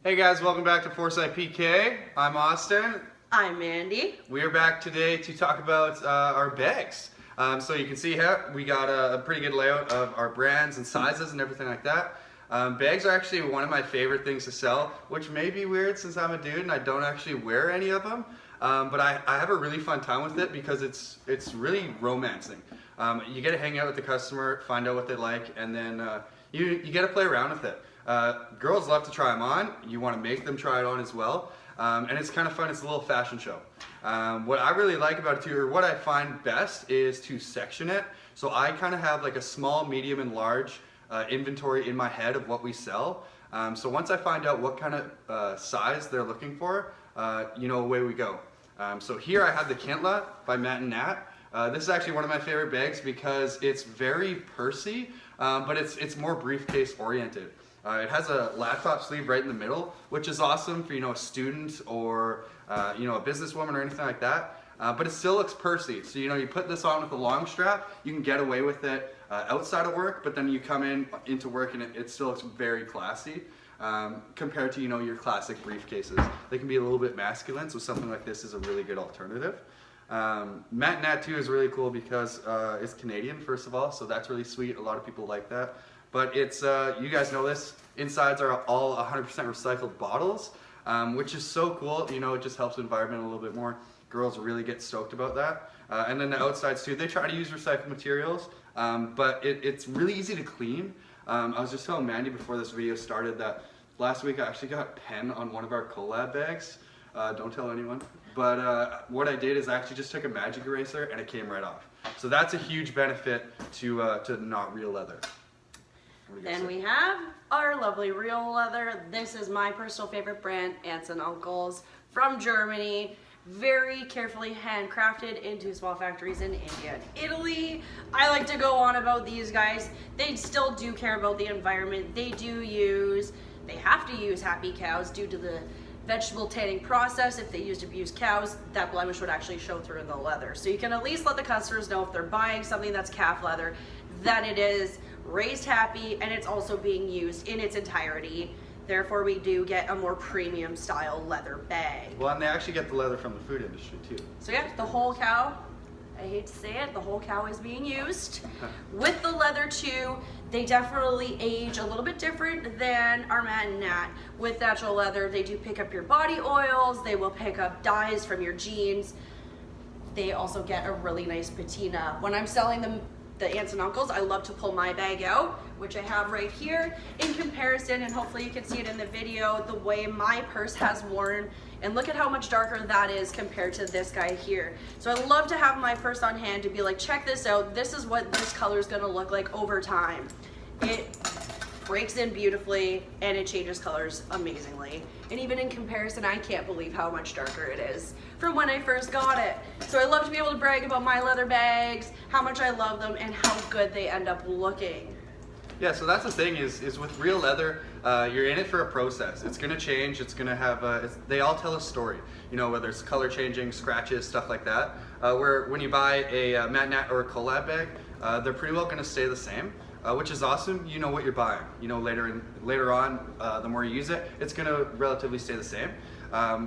Hey guys, welcome back to Foursight PK. I'm Austin. I'm Mandy. We are back today to talk about our bags. So you can see here we got a pretty good layout of our brands and sizes and everything like that. Bags are actually one of my favorite things to sell, which may be weird since I'm a dude and I don't actually wear any of them. But I have a really fun time with it because it's really romancing. You get to hang out with the customer, find out what they like, and then you get to play around with it. Girls love to try them on. You want to make them try it on as well. And it's kind of fun. It's a little fashion show. What I really like about it too, or what I find best, is to section it. So I kind of have like a small, medium, and large inventory in my head of what we sell. So once I find out what kind of size they're looking for, away we go. So here I have the Kintla by Matt and Nat. This is actually one of my favorite bags because it's very pursy, but it's more briefcase oriented. It has a laptop sleeve right in the middle, which is awesome for a student or a businesswoman or anything like that. But it still looks pursy. So you put this on with a long strap, you can get away with it outside of work, but then you come into work and it still looks very classy. Compared to your classic briefcases. They can be a little bit masculine, so something like this is a really good alternative. Matt and Nat too is really cool because it's Canadian, first of all, so that's really sweet. A lot of people like that. But it's, you guys know this, insides are all 100% recycled bottles, which is so cool. It just helps the environment a little bit more. Girls really get stoked about that. And then the outsides too, they try to use recycled materials, but it's really easy to clean. I was just telling Mandy before this video started that last week I actually got pen on one of our collab bags. Don't tell anyone. But what I did is I actually just took a magic eraser and it came right off. So that's a huge benefit to not real leather. Then we have our lovely real leather. This is my personal favorite brand, Aunts and Uncles from Germany. Very carefully handcrafted into small factories in India and Italy. I like to go on about these guys. They still do care about the environment. They have to use happy cows due to the vegetable tanning process. If they used abused cows, that blemish would actually show through in the leather. So you can at least let the customers know if they're buying something that's calf leather, that it is raised happy and it's also being used in its entirety. Therefore, we do get a more premium style leather bag. Well, and they actually get the leather from the food industry too. So yeah, the whole cow, I hate to say it, the whole cow is being used. With the leather too, they definitely age a little bit different than our Matt and Nat. With natural leather, they do pick up your body oils, they will pick up dyes from your jeans. They also get a really nice patina. When I'm selling them, the Aunts and Uncles, I love to pull my bag out, which I have right here, in comparison, and hopefully you can see it in the video, the way my purse has worn, and look at how much darker that is compared to this guy here. So I love to have my purse on hand to be like, check this out, this is what this color is gonna look like over time. It breaks in beautifully, and it changes colors amazingly. And even in comparison, I can't believe how much darker it is from when I first got it. So I love to be able to brag about my leather bags, how much I love them, and how good they end up looking. Yeah, so that's the thing is with real leather, you're in it for a process. It's gonna change, it's gonna have, they all tell a story. Whether it's color changing, scratches, stuff like that. Where when you buy a Matt Nat or a collab bag, they're pretty well gonna stay the same. Which is awesome. You know what you're buying. Later on, the more you use it, it's gonna relatively stay the same.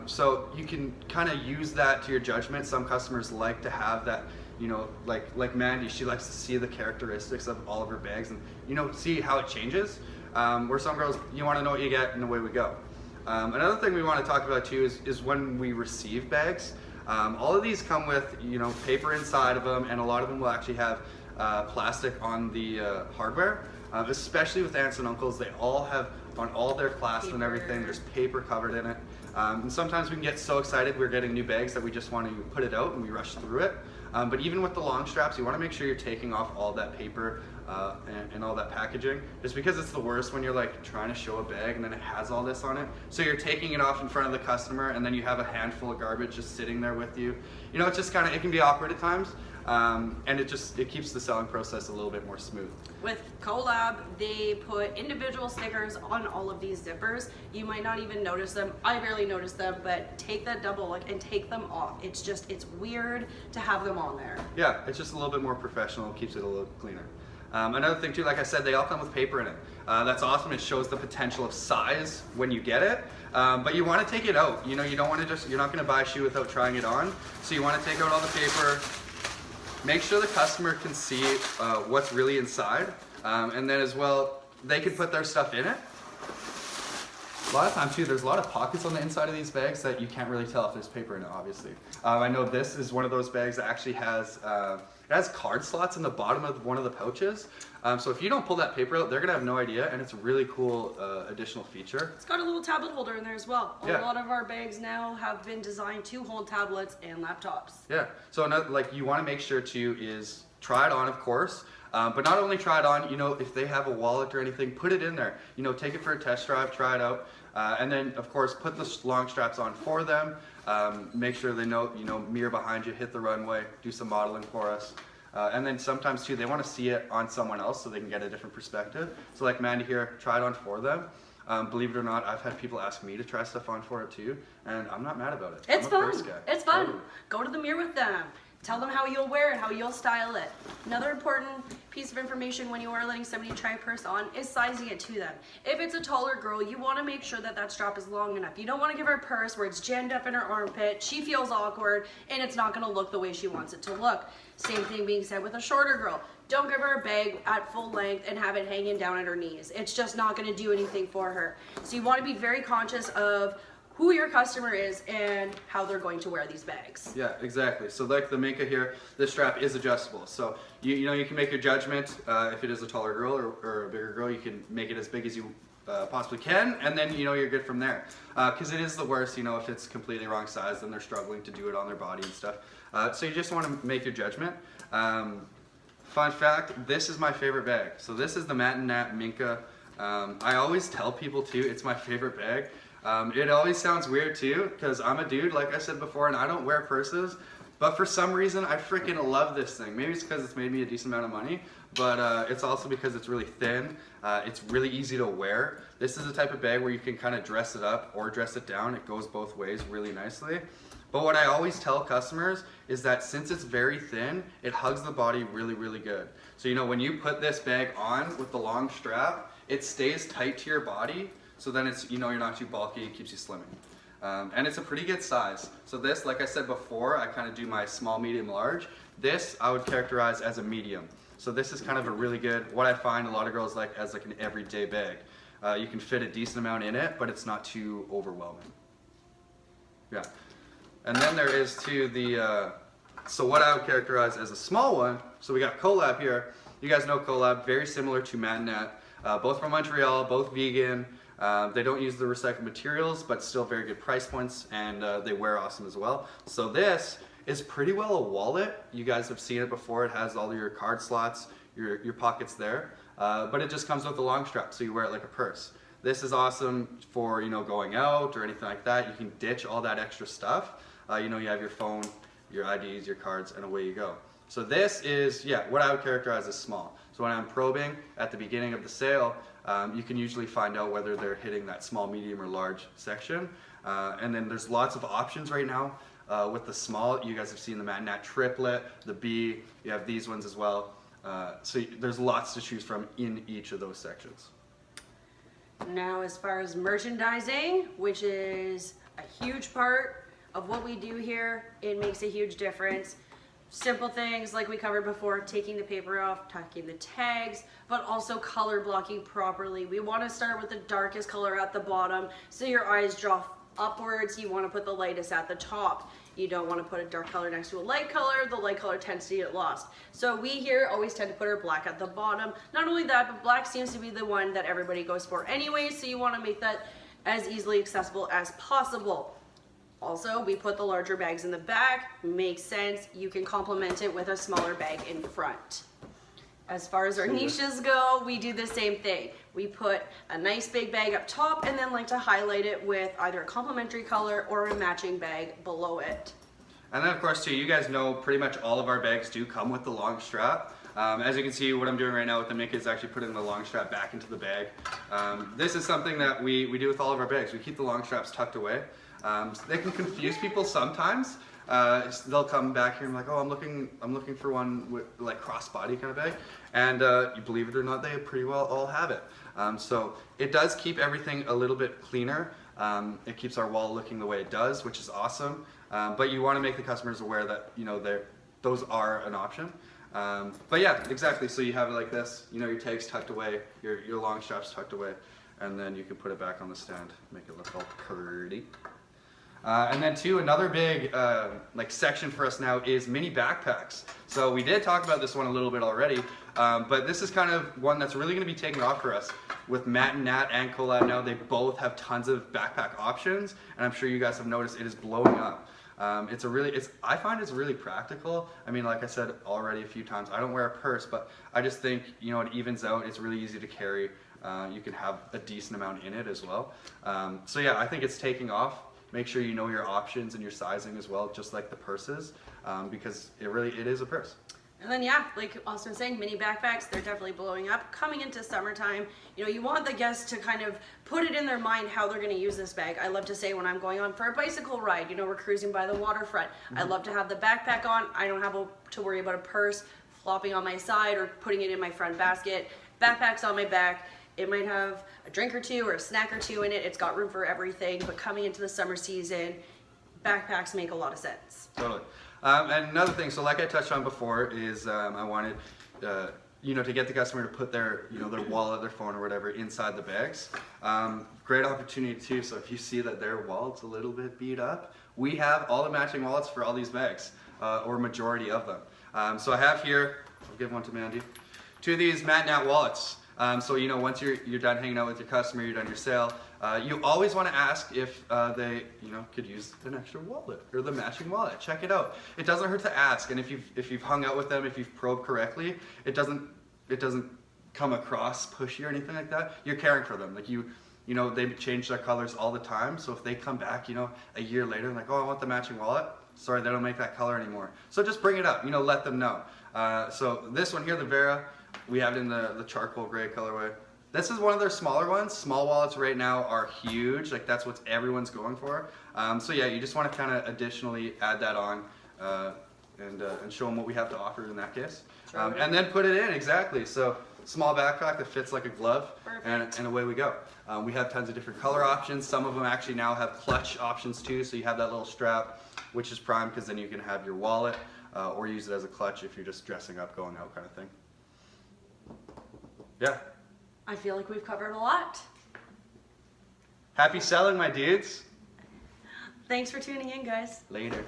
So you can kind of use that to your judgment. Some customers like to have that, like Mandy, she likes to see the characteristics of all of her bags and see how it changes. Where some girls, you want to know what you get, and away we go. Another thing we want to talk about too is when we receive bags. All of these come with paper inside of them, and a lot of them will actually have plastic on the hardware, especially with Aunts and Uncles. They all have, on all their clasps and everything, there's paper covered in it. And sometimes we can get so excited we're getting new bags that we just want to put it out and we rush through it. But even with the long straps, you want to make sure you're taking off all that paper and all that packaging, just because it's the worst when you're like trying to show a bag and then it has all this on it. So you're taking it off in front of the customer and then you have a handful of garbage just sitting there with you. It's just kind of, it can be awkward at times. And it keeps the selling process a little bit more smooth. With Collab, they put individual stickers on all of these zippers. You might not even notice them. I barely notice them, but take that double look and take them off. It's weird to have them on there. Yeah, it's just a little bit more professional, keeps it a little cleaner. Another thing too, like I said, they all come with paper in it. That's awesome. It shows the potential of size when you get it. But you want to take it out. You know, you don't want to just, you're not going to buy a shoe without trying it on. So you want to take out all the paper, make sure the customer can see what's really inside. And then as well, they can put their stuff in it. A lot of times too, there's a lot of pockets on the inside of these bags that you can't really tell if there's paper in it, obviously. I know this is one of those bags that actually has, it has card slots in the bottom of one of the pouches. So if you don't pull that paper out, they're gonna have no idea, and it's a really cool additional feature. It's got a little tablet holder in there as well. Yeah. A lot of our bags now have been designed to hold tablets and laptops. Yeah, so like you wanna make sure to is try it on, of course. But not only try it on, you know, if they have a wallet or anything, put it in there. You know, take it for a test drive, try it out. And then, of course, put the long straps on for them. Make sure they know, you know, mirror behind you, hit the runway, do some modeling for us. And then sometimes, too, they want to see it on someone else so they can get a different perspective. So like Mandi here, try it on for them. Believe it or not, I've had people ask me to try stuff on for it, too. And I'm not mad about it. It's I'm a fun. purse guy. It's fun. Totally. Go to the mirror with them. Tell them how you'll wear it, how you'll style it. Another important piece of information when you are letting somebody try a purse on is sizing it to them. If it's a taller girl, you want to make sure that that strap is long enough. You don't want to give her a purse where it's jammed up in her armpit, she feels awkward, and it's not going to look the way she wants it to look. Same thing being said with a shorter girl. Don't give her a bag at full length and have it hanging down at her knees. It's just not going to do anything for her. So you want to be very conscious of who your customer is and how they're going to wear these bags. Yeah, exactly. So like the Minka here, this strap is adjustable. So you know, you can make your judgment if it is a taller girl or a bigger girl. You can make it as big as you possibly can, and then you know you're good from there. Because it is the worst, you know, if it's completely wrong size, then they're struggling to do it on their body and stuff. So you just want to make your judgment. Fun fact, this is my favorite bag. So this is the Mandi Minka. I always tell people too, it's my favorite bag. It always sounds weird too, because I'm a dude, like I said before, and I don't wear purses. But for some reason, I freaking love this thing. Maybe it's because it's made me a decent amount of money, but it's also because it's really thin. It's really easy to wear. This is the type of bag where you can kind of dress it up or dress it down. It goes both ways really nicely. But what I always tell customers is that since it's very thin, it hugs the body really, really good. So you know, when you put this bag on with the long strap, it stays tight to your body. So then it's, you know, you're not too bulky, it keeps you slimming. And it's a pretty good size. So this, like I said before, I kind of do my small, medium, large. This I would characterize as a medium. So this is kind of a really good, what I find a lot of girls like as like an everyday bag. You can fit a decent amount in it, but it's not too overwhelming. Yeah. And then there is too the, so what I would characterize as a small one. So we got Collab here. You guys know Collab, very similar to Mandi, both from Montreal, both vegan. They don't use the recycled materials, but still very good price points, and they wear awesome as well. So this is pretty well a wallet. You guys have seen it before. It has all your card slots, your pockets there, but it just comes with a long strap, so you wear it like a purse. This is awesome for, you know, going out or anything like that. You can ditch all that extra stuff. You know, you have your phone, your IDs, your cards, and away you go. So this is, yeah, what I would characterize as small. So when I'm probing at the beginning of the sale, you can usually find out whether they're hitting that small, medium, or large section. And then there's lots of options right now with the small. You guys have seen the Mandi triplet, the B, you have these ones as well. So there's lots to choose from in each of those sections. Now, as far as merchandising, which is a huge part of what we do here, it makes a huge difference. Simple things like we covered before, taking the paper off, tucking the tags, but also color blocking properly. We want to start with the darkest color at the bottom so your eyes draw upwards. You want to put the lightest at the top. You don't want to put a dark color next to a light color. The light color tends to get lost. So we here always tend to put our black at the bottom. Not only that, but black seems to be the one that everybody goes for anyway, so you want to make that as easily accessible as possible. Also, we put the larger bags in the back. Makes sense. You can complement it with a smaller bag in front. As far as our niches go, we do the same thing. We put a nice big bag up top and then like to highlight it with either a complementary color or a matching bag below it. And then of course too, you guys know pretty much all of our bags do come with the long strap. As you can see, what I'm doing right now with the Minka is actually putting the long strap back into the bag. This is something that we do with all of our bags. We keep the long straps tucked away. They can confuse people sometimes. they'll come back here and be like, oh, I'm looking for one with like crossbody kind of bag, and you believe it or not, they pretty well all have it. So it does keep everything a little bit cleaner. It keeps our wallet looking the way it does, which is awesome. But you want to make the customers aware that those are an option. But yeah, exactly. So you have it like this. Your tag's tucked away, your long strap's tucked away, and then you can put it back on the stand, make it look all pretty. And then too, another big like section for us now is mini backpacks. So we did talk about this one a little bit already, but this is kind of one that's really going to be taking off for us. With Matt and Nat and Collab now, they both have tons of backpack options, and I'm sure you guys have noticed it is blowing up. I find it's really practical. I mean, like I said already a few times, I don't wear a purse, but I just think, it evens out. It's really easy to carry. You can have a decent amount in it as well. So yeah, I think it's taking off. Make sure you know your options and your sizing as well, just like the purses, because it is a purse. And then yeah, like Austin was saying, mini backpacks, they're definitely blowing up. Coming into summertime, you want the guests to kind of put it in their mind how they're gonna use this bag. I love to say when I'm going on for a bicycle ride, we're cruising by the waterfront. I love to have the backpack on. I don't have to worry about a purse flopping on my side or putting it in my front basket. Backpack's on my back. It might have a drink or two or a snack or two in it. It's got room for everything, but coming into the summer season, backpacks make a lot of sense. Totally. And another thing, so like I touched on before, is I wanted, to get the customer to put their, their wallet, their phone or whatever inside the bags. Great opportunity too, so if you see that their wallet's a little bit beat up, we have all the matching wallets for all these bags, or majority of them. So I have here, I'll give one to Mandy, 2 of these Matt and Nat wallets. So once you're done hanging out with your customer, you're done your sale, you always want to ask if they could use an extra wallet or the matching wallet. Check it out. It doesn't hurt to ask, and if you've hung out with them, if you've probed correctly, it doesn't come across pushy or anything like that. You're caring for them. Like they change their colors all the time. So if they come back a year later and like, oh, I want the matching wallet. Sorry, they don't make that color anymore. So just bring it up. Let them know. So this one here, the Vera. We have it in the charcoal gray colorway. This is one of their smaller ones. Small wallets right now are huge. Like that's what everyone's going for. So yeah, you just want to kind of additionally add that on and show them what we have to offer in that case. And then put it in, exactly. So small backpack that fits like a glove, and away we go. We have tons of different color options. Some of them actually now have clutch options too. So you have that little strap, which is prime because then you can have your wallet or use it as a clutch if you're just dressing up, going out kind of thing. Yeah. I feel like we've covered a lot. Happy selling, my dudes. Thanks for tuning in, guys. Later.